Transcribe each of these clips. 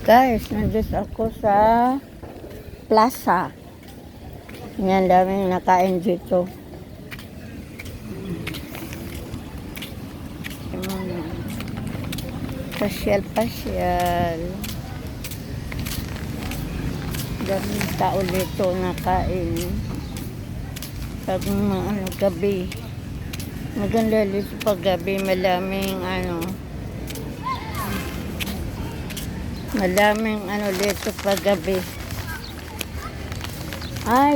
Guys, nandito ako sa plaza. Yan, daming nakain dito. Pasyal. Daming tao dito nakain. Pag gabi. Maganda dito pag gabi, malaming dito pag gabi.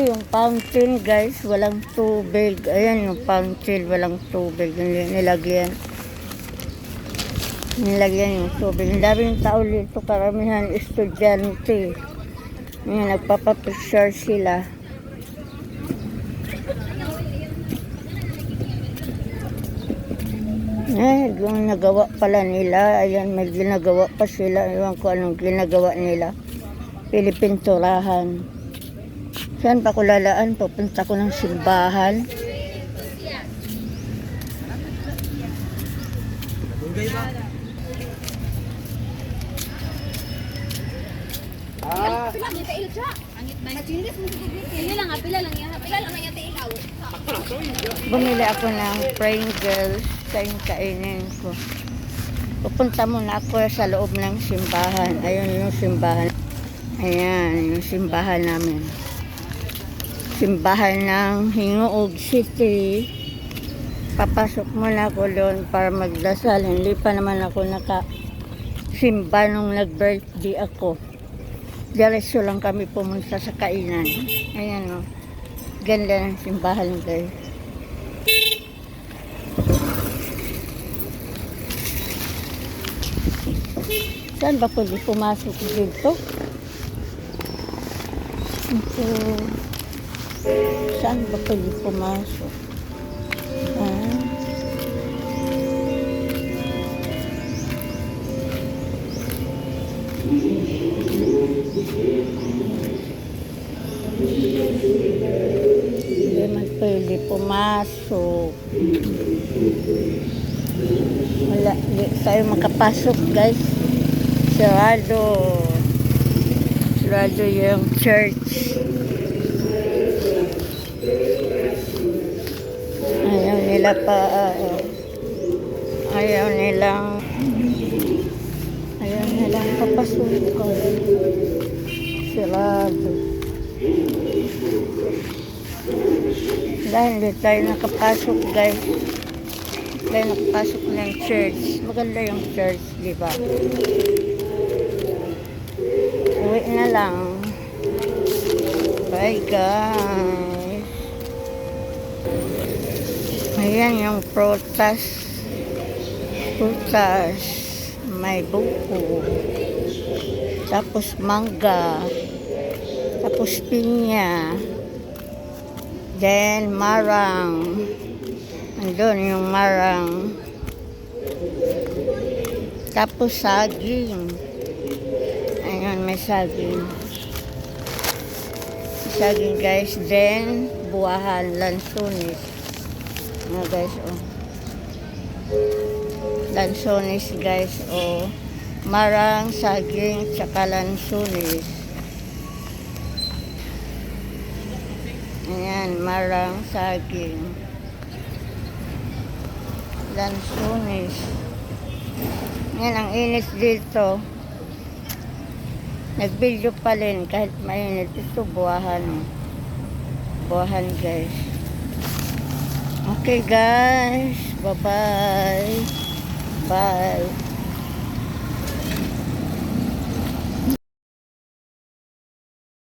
Yung fountain guys, walang tubig. Ayan yung fountain, walang tubig. Nilagyan yung tubig. Ang daming tao dito, karamihan estudyante. Ngayon, nagpapapicture sila. Yung nagawa pala nila. Ayan, may ginagawa pa sila. Ewan ko anong ginagawa nila. Pilipinturahan. Saan pa ko lalaan? Pupunta ko ng simbahan. Bumili ako ng Pringles sa yung kainin ko. Pupunta muna ako sa loob ng simbahan. Ayun yung simbahan. Ayan, yung simbahan namin. Simbahan ng Hingoog City. Papasok muna ako doon para magdasal. Hindi pa naman ako nakasimba nung nag-birthday ako. Diretso lang kami pumunta sa kainan. Ayan o. Ganda ng simbahan guys. Saan ba pwede pumasok dito? Saan ba pwede pumasok? Hindi man pwede pumasok. Wala, di tayo makapasok guys. Sarado yung church. Ayaw nilang papasok ko. Sarado. Dahil hindi tayo nakapasok guys. Tayo nakapasok ng church. Maganda yung church, di ba? Uwi na lang. Bye guys. Ayan yung prutas. May buko. Tapos mangga. Tapos pinya. Then marang. Andun yung marang. Tapos saging. Ayun, may saging. Saging guys. Then buwahan, lansones. Guys, lansones guys, marang, saging, tsaka lansones. Ayan, marang, saging, lansones. Ayan, ang init dito. Nag-video pa rin kahit mainit. Ito buwahan guys. Okay guys, bye-bye. Bye.